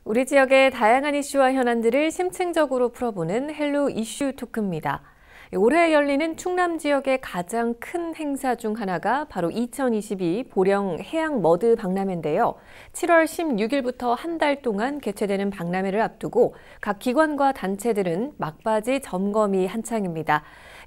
우리 지역의 다양한 이슈와 현안들을 심층적으로 풀어보는 헬로 이슈 토크입니다. 올해 열리는 충남 지역의 가장 큰 행사 중 하나가 바로 2022 보령 해양 머드 박람회인데요. 7월 16일부터 한 달 동안 개최되는 박람회를 앞두고 각 기관과 단체들은 막바지 점검이 한창입니다.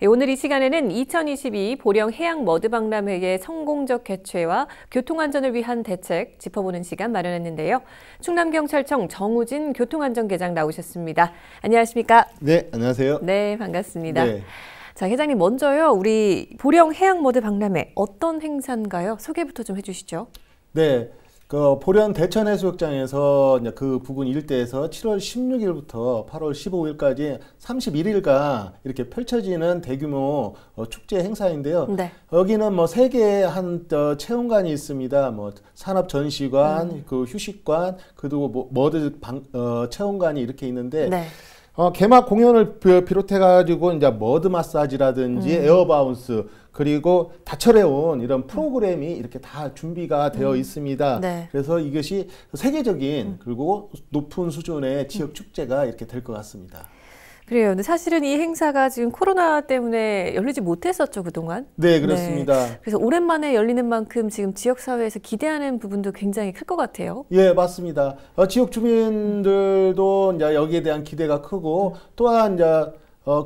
오늘 이 시간에는 2022 보령 해양 머드 박람회의 성공적 개최와 교통안전을 위한 대책 짚어보는 시간 마련했는데요. 충남경찰청 정우진 교통안전계장 나오셨습니다. 안녕하십니까? 네, 안녕하세요. 네, 반갑습니다. 네. 자, 회장님 먼저요. 우리 보령 해양 머드 박람회 어떤 행사인가요? 소개부터 좀 해주시죠. 네. 보령 대천해수욕장에서 이제 그 부근 일대에서 7월 16일부터 8월 15일까지 31일간 이렇게 펼쳐지는 대규모 축제 행사인데요. 네. 여기는 뭐 세 개의 체험관이 있습니다. 뭐 산업전시관, 그 휴식관, 그리고 머드 체험관이 이렇게 있는데. 네. 개막 공연을 비롯해가지고 이제 머드 마사지라든지 에어바운스 그리고 다철해온 이런 프로그램이 이렇게 다 준비가 되어 있습니다. 네. 그래서 이것이 세계적인 그리고 높은 수준의 지역 축제가 이렇게 될 것 같습니다. 그래요. 근데 사실은 이 행사가 지금 코로나 때문에 열리지 못했었죠, 그동안? 네, 그렇습니다. 네. 그래서 오랜만에 열리는 만큼 지금 지역사회에서 기대하는 부분도 굉장히 클 것 같아요. 예, 맞습니다. 지역 주민들도 이제 여기에 대한 기대가 크고 또한 이제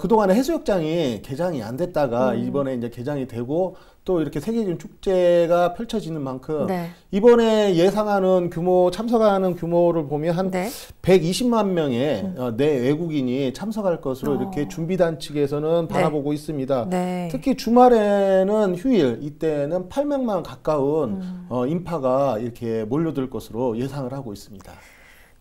그동안에 해수욕장이 개장이 안 됐다가 이번에 이제 개장이 되고 또 이렇게 세계적인 축제가 펼쳐지는 만큼 네. 이번에 예상하는 규모, 참석하는 규모를 보면 한 120만 명의 내 외국인이 참석할 것으로 이렇게 준비단 측에서는 바라보고 있습니다. 네. 특히 주말에는 휴일, 이때는 800만 가까운 인파가 이렇게 몰려들 것으로 예상을 하고 있습니다.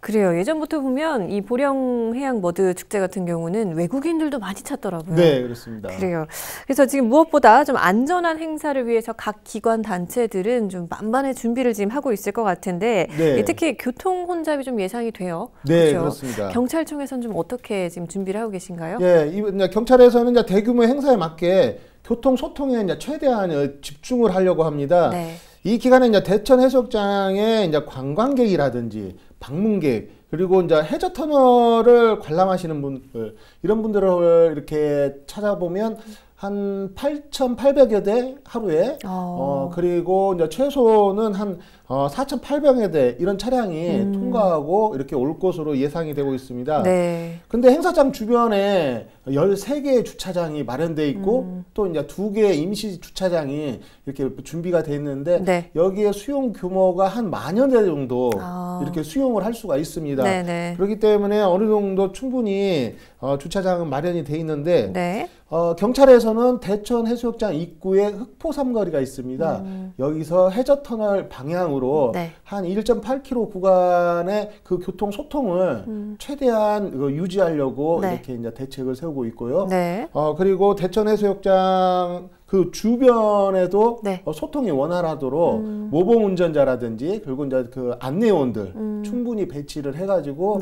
그래요. 예전부터 보면 이 보령 해양 머드 축제 같은 경우는 외국인들도 많이 찾더라고요. 네, 그렇습니다. 그래요. 그래서 지금 무엇보다 좀 안전한 행사를 위해서 각 기관 단체들은 좀 만반의 준비를 지금 하고 있을 것 같은데 네. 특히 교통 혼잡이 좀 예상이 돼요. 네, 그렇죠? 그렇습니다. 경찰청에서는 좀 어떻게 지금 준비를 하고 계신가요? 예, 경찰에서는 이제 대규모 행사에 맞게 교통 소통에 이제 최대한 집중을 하려고 합니다. 네. 이 기간에 이제 대천 해수욕장에 이제 관광객이라든지 방문객 그리고 이제 해저 터널을 관람하시는 분들 이런 분들을 이렇게 찾아보면 한 8,800여 대 하루에 그리고 이제 최소는 한 4,800여 대 이런 차량이 통과하고 이렇게 올 것으로 예상이 되고 있습니다. 네. 근데 행사장 주변에 13개의 주차장이 마련되어 있고 또 이제 2개의 임시 주차장이 이렇게 준비가 되어 있는데 네. 여기에 수용 규모가 한 10,000여 대 정도 이렇게 수용을 할 수가 있습니다. 네네. 그렇기 때문에 어느 정도 충분히 주차장은 마련이 되어 있는데 네. 경찰에서는 대천 해수욕장 입구에 흑포 삼거리가 있습니다. 여기서 해저터널 방향으로 네. 한 1.8km 구간의 그 교통 소통을 최대한 유지하려고 네. 이렇게 이제 대책을 세우고 있고요. 네. 그리고 대천 해수욕장 그 주변에도 네. 소통이 원활하도록 모범 운전자라든지 그리고 이제 그 안내원들 충분히 배치를 해가지고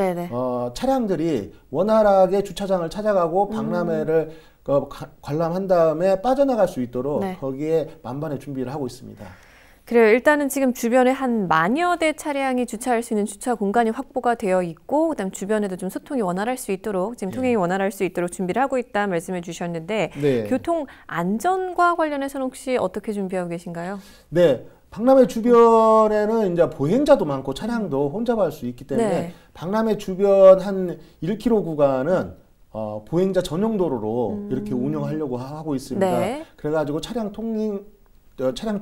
차량들이 원활하게 주차장을 찾아가고 박람회를 관람한 다음에 빠져나갈 수 있도록 네. 거기에 만반의 준비를 하고 있습니다. 그래요. 일단은 지금 주변에 한 10,000여 대 차량이 주차할 수 있는 주차 공간이 확보가 되어 있고 그다음 주변에도 좀 소통이 원활할 수 있도록 지금 통행이 원활할 수 있도록 준비를 하고 있다 말씀해 주셨는데 네. 교통 안전과 관련해서는 혹시 어떻게 준비하고 계신가요? 네. 박람회 주변에는 이제 보행자도 많고 차량도 혼잡할 수 있기 때문에 네. 박람회 주변 한 1km 구간은 보행자 전용 도로로 이렇게 운영하려고 하고 있습니다. 네. 그래가지고 차량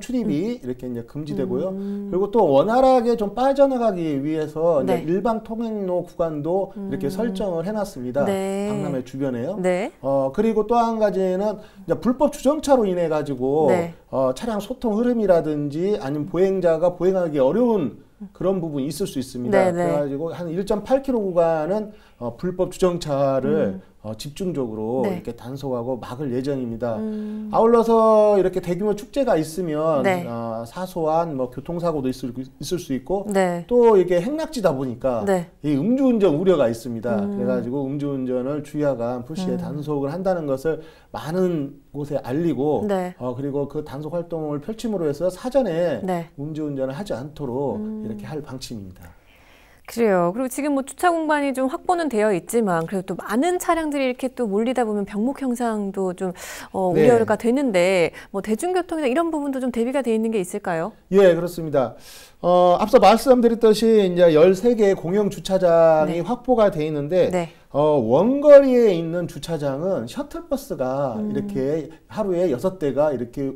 출입이 이렇게 이제 금지되고요. 그리고 또 원활하게 좀 빠져나가기 위해서 네. 이제 일방 통행로 구간도 이렇게 설정을 해놨습니다. 네. 박람회 주변에요. 네. 그리고 또 한 가지는 이제 불법 주정차로 인해 가지고 네. 차량 소통 흐름이라든지 아니면 보행자가 보행하기 어려운 그런 부분이 있을 수 있습니다. 네네. 그래가지고 한 1.8km 구간은 불법 주정차를 집중적으로 네. 이렇게 단속하고 막을 예정입니다. 아울러서 이렇게 대규모 축제가 있으면 네. 사소한 뭐 교통사고도 있을 수 있고 네. 또 이게 행락지다 보니까 네. 이 음주운전 우려가 있습니다. 그래가지고 음주운전을 주야간 불시에 단속을 한다는 것을 많은 곳에 알리고 네. 그리고 그 단속 활동을 펼침으로 해서 사전에 네. 음주운전을 하지 않도록 이렇게 할 방침입니다. 그래요. 그리고 지금 뭐 주차 공간이 좀 확보는 되어 있지만 그래도 또 많은 차량들이 이렇게 또 몰리다 보면 병목 현상도 좀 네. 우려가 되는데 뭐 대중교통이나 이런 부분도 좀 대비가 돼 있는 게 있을까요? 예, 그렇습니다. 앞서 말씀드렸듯이 이제 13개의 공영 주차장이 네. 확보가 돼 있는데 네. 원거리에 있는 주차장은 셔틀버스가 이렇게 하루에 6대가 이렇게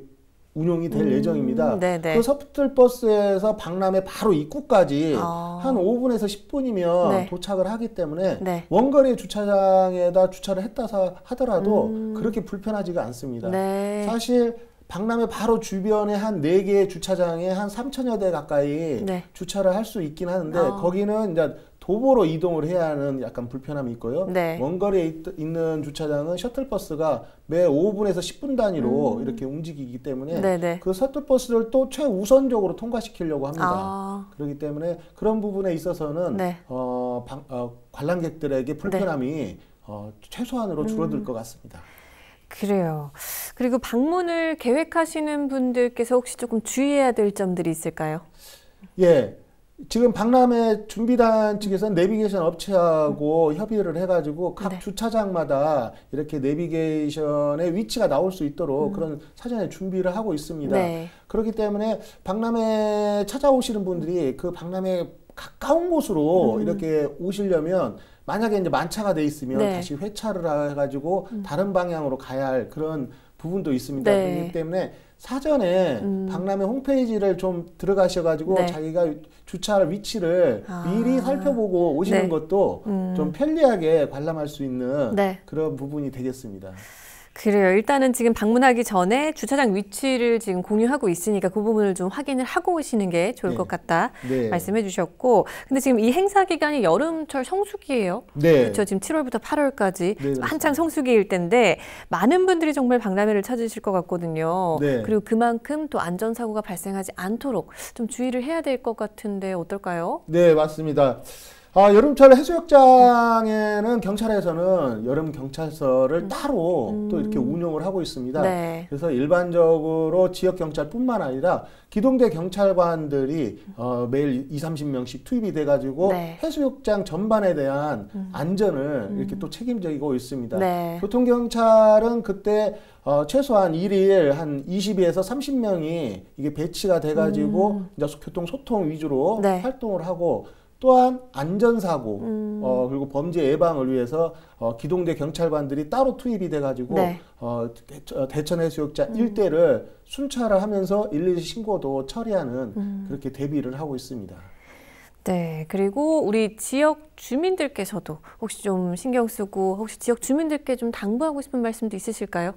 운용이 될 예정입니다. 네네. 그 셔틀버스에서 박람회 바로 입구까지 한 5분에서 10분이면 네. 도착을 하기 때문에 네. 원거리 주차장에다 주차를 했다 하더라도 그렇게 불편하지가 않습니다. 네. 사실 박람회 바로 주변에 한 4개의 주차장에 한 3천여 대 가까이 네. 주차를 할 수 있긴 하는데 거기는 이제 도보로 이동을 해야 하는 약간 불편함이 있고요. 네. 원거리에 있는 주차장은 셔틀버스가 매 5분에서 10분 단위로 이렇게 움직이기 때문에 네네. 그 셔틀버스를 또 최우선적으로 통과시키려고 합니다. 그렇기 때문에 그런 부분에 있어서는 네. 관람객들에게 불편함이 최소한으로 줄어들 것 같습니다. 그래요. 그리고 방문을 계획하시는 분들께서 혹시 조금 주의해야 될 점들이 있을까요? 예. 지금 박람회 준비단 측에서는 내비게이션 업체하고 협의를 해가지고 각 네. 주차장마다 이렇게 내비게이션의 위치가 나올 수 있도록 그런 사전에 준비를 하고 있습니다. 네. 그렇기 때문에 박람회 찾아오시는 분들이 그 박람회 가까운 곳으로 이렇게 오시려면 만약에 이제 만차가 돼 있으면 네. 다시 회차를 해가지고 다른 방향으로 가야 할 그런 부분도 있습니다. 네. 그렇기 때문에 사전에 박람회 홈페이지를 좀 들어가셔가지고 네. 자기가 주차할 위치를 미리 살펴보고 오시는 네. 것도 좀 편리하게 관람할 수 있는 네. 그런 부분이 되겠습니다. 그래요. 일단은 지금 방문하기 전에 주차장 위치를 지금 공유하고 있으니까 그 부분을 좀 확인을 하고 오시는 게 좋을 네. 것 같다 네. 말씀해 주셨고, 근데 지금 이 행사 기간이 여름철 성수기예요. 네. 그렇죠. 지금 7월부터 8월까지 네, 한창 성수기일 텐데 많은 분들이 정말 박람회를 찾으실 것 같거든요. 네. 그리고 그만큼 또 안전사고가 발생하지 않도록 좀 주의를 해야 될 것 같은데 어떨까요? 네, 맞습니다. 여름철 해수욕장에는 경찰에서는 여름 경찰서를 따로 또 이렇게 운영을 하고 있습니다. 네. 그래서 일반적으로 지역 경찰뿐만 아니라 기동대 경찰관들이 매일 20-30명씩 투입이 돼가지고 네. 해수욕장 전반에 대한 안전을 이렇게 또 책임지고 있습니다. 네. 교통경찰은 그때 최소한 1일 한 20에서 30명이 이게 배치가 돼가지고 이제 교통 소통 위주로 네. 활동을 하고, 또한 안전사고 그리고 범죄 예방을 위해서 기동대 경찰관들이 따로 투입이 돼가지고 네. 대천해수욕장 일대를 순찰을 하면서 112 신고도 처리하는 그렇게 대비를 하고 있습니다. 네, 그리고 우리 지역 주민들께서도 혹시 좀 신경 쓰고 혹시 지역 주민들께 좀 당부하고 싶은 말씀도 있으실까요?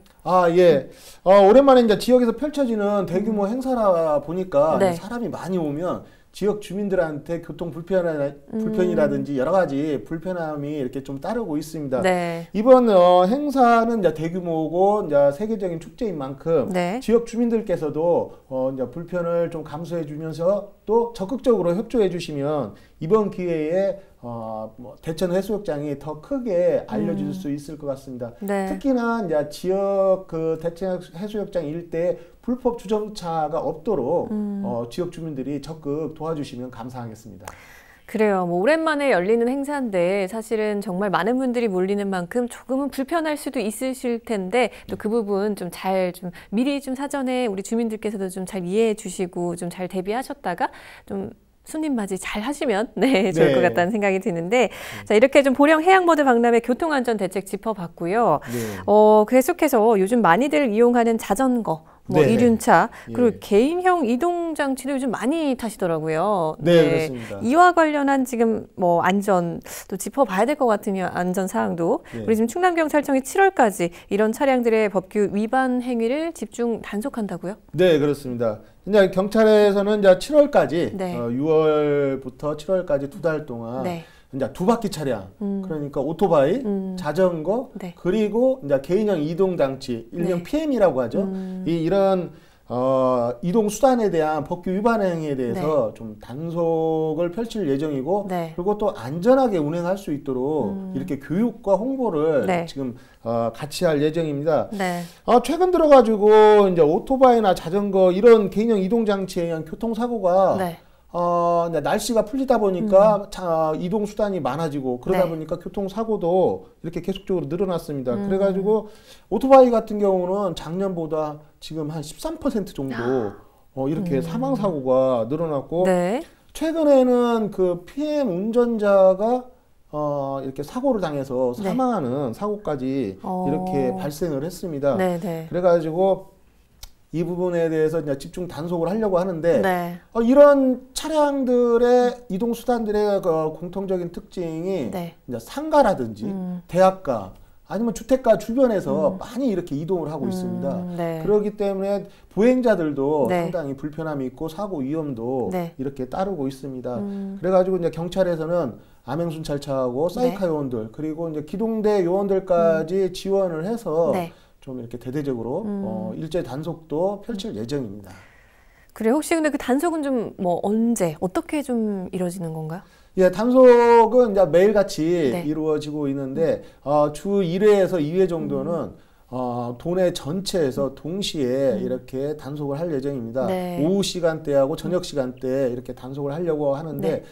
예. 오랜만에 이제 지역에서 펼쳐지는 대규모 행사라 보니까 네. 사람이 많이 오면 지역 주민들한테 교통 불편이라든지 여러 가지 불편함이 이렇게 좀 따르고 있습니다. 네. 이번 행사는 이제 대규모고 이제 세계적인 축제인 만큼 네. 지역 주민들께서도 이제 불편을 좀 감수해 주면서 또 적극적으로 협조해 주시면 이번 기회에 대천 해수욕장이 더 크게 알려질 수 있을 것 같습니다. 네. 특히나 이제 지역 그 대천 해수욕장 일대에 불법 주정차가 없도록 지역 주민들이 적극 도와주시면 감사하겠습니다. 그래요. 뭐 오랜만에 열리는 행사인데 사실은 정말 많은 분들이 몰리는 만큼 조금은 불편할 수도 있으실 텐데 또 그 부분 좀 미리 좀 사전에 우리 주민들께서도 좀 잘 이해해 주시고 좀 잘 대비하셨다가 좀 손님 맞이 잘 하시면 좋을 네. 것 같다는 생각이 드는데 자, 이렇게 좀 보령 해양버드 박람회 교통안전 대책 짚어봤고요. 네. 계속해서 요즘 많이들 이용하는 자전거, 네. 이륜차, 그리고 예. 개인형 이동 장치도 요즘 많이 타시더라고요. 네, 그렇습니다. 이와 관련한 지금 안전 또 짚어봐야 될 것 같으면 안전 사항도 네. 우리 지금 충남경찰청이 7월까지 이런 차량들의 법규 위반 행위를 집중 단속한다고요? 네, 그렇습니다. 이제 경찰에서는 이제 7월까지 네. 6월부터 7월까지 2달 동안 네. 이제 2바퀴 차량, 그러니까 오토바이, 자전거, 네. 그리고 이제 개인형 이동 장치, 일명 네. PM이라고 하죠. 이런 이동 수단에 대한 법규 위반 행위에 대해서 좀 단속을 펼칠 예정이고, 네. 그리고 또 안전하게 운행할 수 있도록 이렇게 교육과 홍보를 네. 지금 같이 할 예정입니다. 네. 최근 들어가지고 이제 오토바이나 자전거 이런 개인형 이동 장치에 의한 교통사고가 네. 날씨가 풀리다 보니까 이동 수단이 많아지고 그러다 보니까 교통사고도 이렇게 계속적으로 늘어났습니다. 그래가지고 오토바이 같은 경우는 작년보다 지금 한 13% 정도 이렇게 사망사고가 늘어났고 최근에는 그 PM 운전자가 이렇게 사고를 당해서 사망하는 사고까지 이렇게 발생을 했습니다. 그래가지고 이 부분에 대해서 이제 집중 단속을 하려고 하는데 이런 차량들의 이동 수단들의 공통적인 특징이 이제 상가라든지 대학가 아니면 주택가 주변에서 많이 이렇게 이동을 하고 있습니다. 그렇기 때문에 보행자들도 상당히 불편함이 있고 사고 위험도 이렇게 따르고 있습니다. 그래가지고 이제 경찰에서는 암행순찰차하고 사이카 요원들 그리고 이제 기동대 요원들까지 지원을 해서 좀 이렇게 대대적으로 일제 단속도 펼칠 예정입니다. 그래 혹시 근데 그 단속은 좀 뭐 언제 어떻게 좀 이루어지는 건가요? 예, 단속은 이제 매일같이 이루어지고 있는데 주 1회에서 2회 정도는 도내 전체에서 동시에 이렇게 단속을 할 예정입니다. 오후 시간대하고 저녁 시간대에 이렇게 단속을 하려고 하는데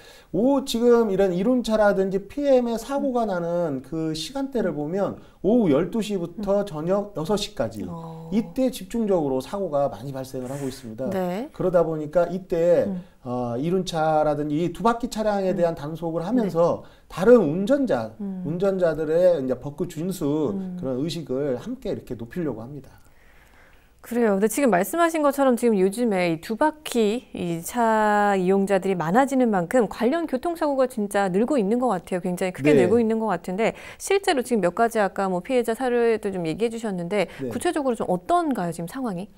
지금 이런 이륜차라든지 PM의 사고가 나는 그 시간대를 보면 오후 12시부터 저녁 6시까지 이때 집중적으로 사고가 많이 발생을 하고 있습니다. 그러다 보니까 이때 이륜차라든지 이 두 바퀴 차량에 대한 단속을 하면서 다른 운전자들의 이제 법규 준수 그런 의식을 함께 이렇게 높이려고 합니다. 그래요. 근데 지금 말씀하신 것처럼 지금 요즘에 이 두 바퀴 이 차 이용자들이 많아지는 만큼 관련 교통사고가 진짜 늘고 있는 것 같아요. 굉장히 크게 늘고 있는 것 같은데 실제로 지금 몇 가지 아까 뭐 피해자 사례도 좀 얘기해 주셨는데 구체적으로 좀 어떤가요, 지금 상황이?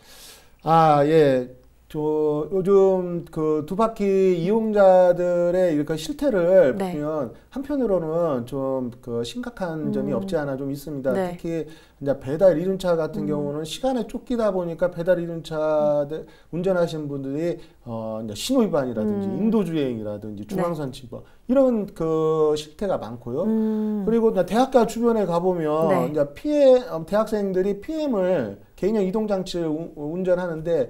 예. 요즘 그 두 바퀴 이용자들의 이렇게 실태를 보면 한편으로는 좀 그 심각한 점이 없지 않아 좀 있습니다. 특히 이제 배달 이륜차 같은 경우는 시간에 쫓기다 보니까 배달 이륜차 운전하시는 분들이 이제 신호 위반이라든지 인도주행이라든지 중앙선 침범 이런 그 실태가 많고요. 그리고 이제 대학가 주변에 가보면 이제 대학생들이 PM을 개인형 이동장치를 운전하는데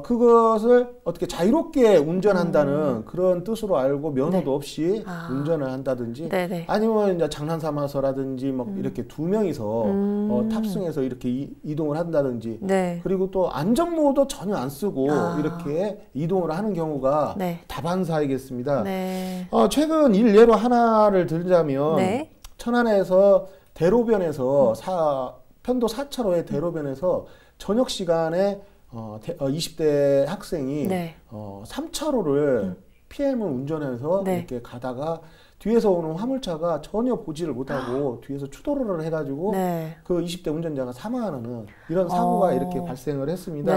그것을 어떻게 자유롭게 운전한다는 그런 뜻으로 알고 면허도 없이 운전을 한다든지 아니면 이제 장난삼아서라든지 막 이렇게 두 명이서 탑승해서 이렇게 이동을 한다든지 그리고 또 안전모도 전혀 안 쓰고 이렇게 이동을 하는 경우가 다반사이겠습니다. 최근 일례로 하나를 들자면 천안에서 대로변에서 편도 4차로의 대로변에서 저녁 시간에 20대 학생이 3차로를 PM을 운전해서 이렇게 가다가 뒤에서 오는 화물차가 전혀 보지를 못하고 뒤에서 추돌을 해가지고 그 20대 운전자가 사망하는 이런 사고가 이렇게 발생을 했습니다.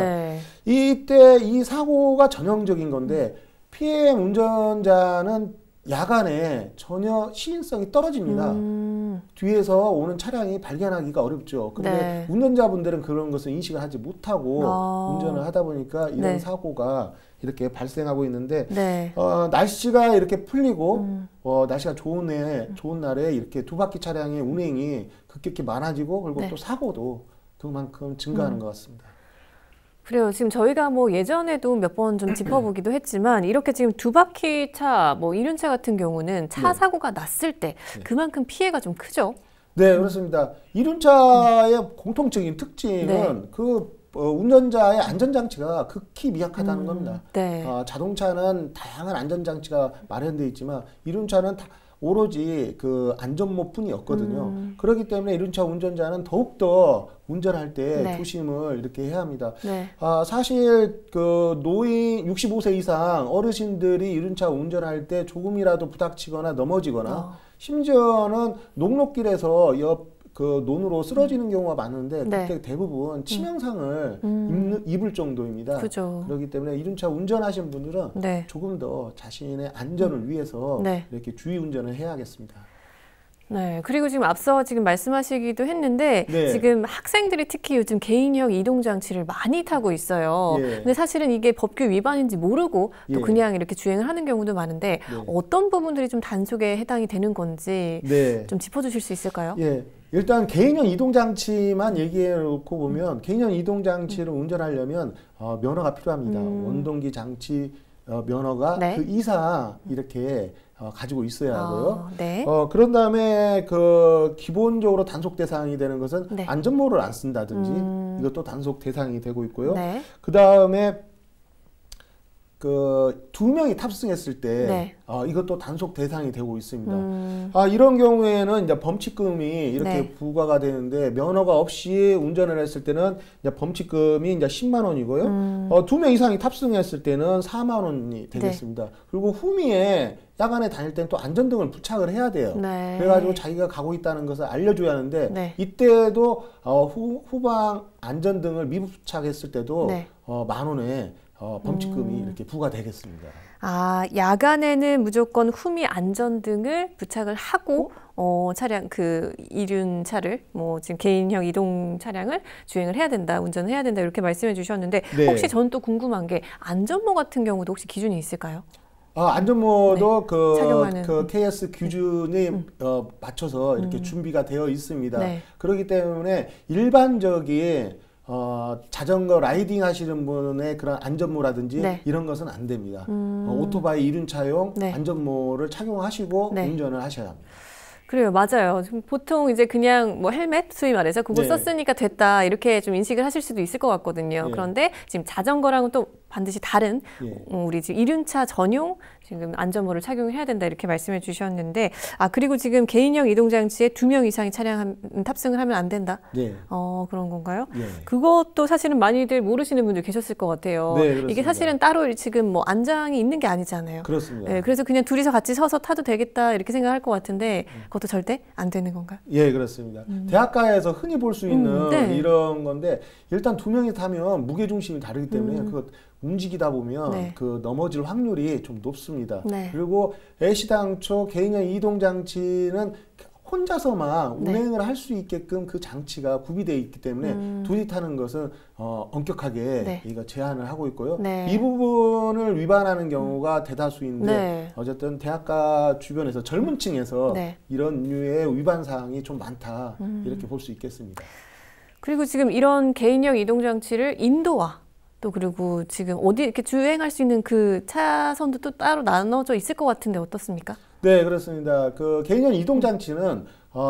이때 이 사고가 전형적인 건데 PM 운전자는 야간에 전혀 시인성이 떨어집니다. 뒤에서 오는 차량이 발견하기가 어렵죠. 근데 운전자분들은 그런 것을 인식을 하지 못하고 운전을 하다 보니까 이런 사고가 이렇게 발생하고 있는데 날씨가 이렇게 풀리고 날씨가 좋은 날에 이렇게 두 바퀴 차량의 운행이 급격히 많아지고 그리고 또 사고도 그만큼 증가하는 것 같습니다. 그래요. 지금 저희가 뭐 예전에도 몇 번 좀 짚어보기도 했지만 이렇게 지금 두 바퀴 차, 뭐 이륜차 같은 경우는 차 사고가 났을 때 그만큼 피해가 좀 크죠? 네, 그렇습니다. 이륜차의 공통적인 특징은 그 운전자의 안전장치가 극히 미약하다는 겁니다. 자동차는 다양한 안전장치가 마련되어 있지만 이륜차는 오로지 그 안전모뿐이었거든요. 그렇기 때문에 이륜차 운전자는 더욱더 운전할 때 조심을 이렇게 해야 합니다. 사실 그 노인 65세 이상 어르신들이 이륜차 운전할 때 조금이라도 부닥치거나 넘어지거나 심지어는 녹록길에서 그 논으로 쓰러지는 경우가 많은데 그때 대부분 치명상을 입을 정도입니다. 그렇기 때문에 이륜차 운전하시는 분들은 조금 더 자신의 안전을 위해서 이렇게 주의 운전을 해야겠습니다. 그리고 지금 앞서 지금 말씀하시기도 했는데 지금 학생들이 특히 요즘 개인형 이동장치를 많이 타고 있어요. 근데 사실은 이게 법규 위반인지 모르고 또 그냥 이렇게 주행을 하는 경우도 많은데 어떤 부분들이 좀 단속에 해당이 되는 건지 좀 짚어주실 수 있을까요? 일단 개인형 이동장치만 얘기해 놓고 보면 개인형 이동장치를 운전하려면 면허가 필요합니다. 원동기 장치 면허가 네. 그 이상 이렇게 가지고 있어야 하고요. 네. 그런 다음에 그 기본적으로 단속 대상이 되는 것은 네. 안전모를 안 쓴다든지 이것도 단속 대상이 되고 있고요. 네. 그 다음에 그 2명이 탑승했을 때 네. 이것도 단속 대상이 되고 있습니다. 이런 경우에는 이제 범칙금이 이렇게 네. 부과가 되는데 면허가 없이 운전을 했을 때는 이제 범칙금이 이제 10만 원이고요. 2명 이상이 탑승했을 때는 4만 원이 되겠습니다. 네. 그리고 후미에 야간에 다닐 때는 또 안전등을 부착을 해야 돼요. 네. 그래가지고 자기가 가고 있다는 것을 알려줘야 하는데 네. 이때도 후방 안전등을 미부착했을 때도 네. 만 원에 범칙금이 이렇게 부과되겠습니다. 야간에는 무조건 후미 안전등을 부착을 하고 차량 그 이륜차를 지금 개인형 이동 차량을 주행을 해야 된다, 운전을 해야 된다 이렇게 말씀해 주셨는데 네. 혹시 전 또 궁금한 게 안전모 같은 경우도 혹시 기준이 있을까요? 안전모도 네. 착용하는. 그 KS 기준에 맞춰서 이렇게 준비가 되어 있습니다. 네. 그렇기 때문에 일반적인 자전거 라이딩 하시는 분의 그런 안전모라든지 네. 이런 것은 안 됩니다. 오토바이 이륜차용 네. 안전모를 착용하시고 네. 운전을 하셔야 합니다. 그래요, 맞아요. 보통 이제 그냥 헬멧 소위 말해서 그거 네. 썼으니까 됐다 이렇게 좀 인식을 하실 수도 있을 것 같거든요. 네. 그런데 지금 자전거랑은 또 반드시 다른 예. 우리 지금 이륜차 전용 지금 안전모를 착용해야 된다 이렇게 말씀해 주셨는데 그리고 지금 개인형 이동장치에 2명 이상이 탑승을 하면 안 된다. 네. 그런 건가요? 예. 그것도 사실은 많이들 모르시는 분들 계셨을 것 같아요. 네, 그렇습니다. 이게 사실은 따로 지금 안장이 있는 게 아니잖아요. 그렇습니다. 네, 그래서 그냥 둘이서 같이 서서 타도 되겠다 이렇게 생각할 것 같은데 그것도 절대 안 되는 건가요? 예, 그렇습니다. 대학가에서 흔히 볼 수 있는 네. 이런 건데 일단 2명이 타면 무게 중심이 다르기 때문에 그것 움직이다 보면 네. 그 넘어질 확률이 좀 높습니다. 네. 그리고 애시당초 개인형 이동 장치는 혼자서만 네. 운행을 할 수 있게끔 그 장치가 구비되어 있기 때문에 둘이 타는 것은 엄격하게 네. 이거 제한을 하고 있고요. 네. 이 부분을 위반하는 경우가 대다수인데 네. 어쨌든 대학가 주변에서 젊은 층에서 네. 이런 류의 위반 사항이 좀 많다 이렇게 볼 수 있겠습니다. 그리고 지금 이런 개인형 이동장치를 인도화 또 그리고 지금 어디 이렇게 주행할 수 있는 그 차선도 또 따로 나눠져 있을 것 같은데 어떻습니까? 네, 그렇습니다. 그 개인형 이동 장치는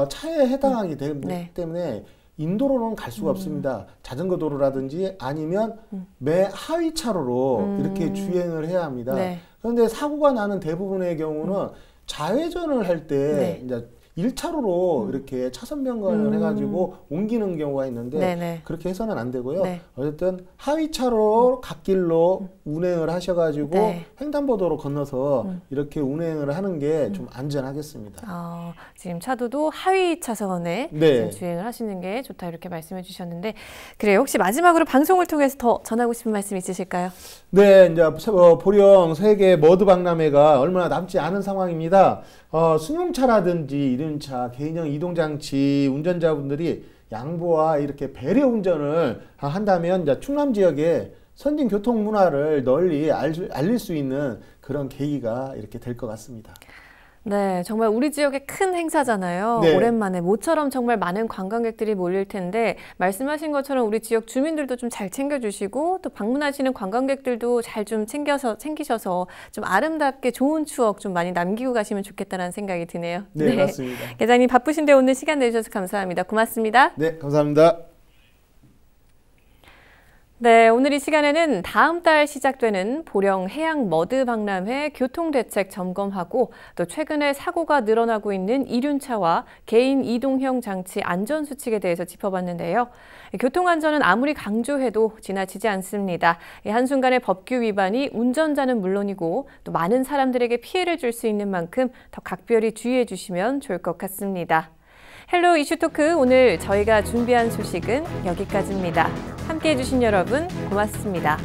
차에 해당하기 네. 때문에 인도로는 갈 수가 없습니다. 자전거 도로라든지 아니면 매 하위 차로로 이렇게 주행을 해야 합니다. 네. 그런데 사고가 나는 대부분의 경우는 좌회전을 할 때 네. 이제 1차로로 이렇게 차선 변경을 해가지고 옮기는 경우가 있는데 네네. 그렇게 해서는 안 되고요. 네. 어쨌든 하위 차로 갓길로 운행을 하셔가지고 네. 횡단보도로 건너서 이렇게 운행을 하는 게 좀 안전하겠습니다. 지금 차도도 하위 차선에 네. 주행을 하시는 게 좋다 이렇게 말씀해 주셨는데 그래요. 혹시 마지막으로 방송을 통해서 더 전하고 싶은 말씀 있으실까요? 네, 이제 보령 세계 머드 박람회가 얼마 남지 않은 상황입니다. 승용차라든지 이륜차, 개인형 이동장치 운전자분들이 양보와 이렇게 배려 운전을 한다면 이제 충남 지역의 선진 교통 문화를 널리 알릴 수 있는 그런 계기가 이렇게 될 것 같습니다. 네, 정말 우리 지역의 큰 행사잖아요. 네. 오랜만에 모처럼 정말 많은 관광객들이 몰릴 텐데 말씀하신 것처럼 우리 지역 주민들도 좀 잘 챙겨주시고 또 방문하시는 관광객들도 잘 좀 챙기셔서 좀 아름답게 좋은 추억 좀 많이 남기고 가시면 좋겠다는 생각이 드네요. 네, 맞습니다. 계장님 바쁘신데 오늘 시간 내주셔서 감사합니다. 고맙습니다. 네, 감사합니다. 네, 오늘 이 시간에는 다음 달 시작되는 보령 해양 머드 박람회 교통대책 점검하고 또 최근에 사고가 늘어나고 있는 이륜차와 개인 이동형 장치 안전수칙에 대해서 짚어봤는데요. 교통안전은 아무리 강조해도 지나치지 않습니다. 한순간의 법규 위반이 운전자는 물론이고 또 많은 사람들에게 피해를 줄 수 있는 만큼 더 각별히 주의해 주시면 좋을 것 같습니다. 헬로 이슈토크 오늘 저희가 준비한 소식은 여기까지입니다. 함께해 주신 여러분 고맙습니다.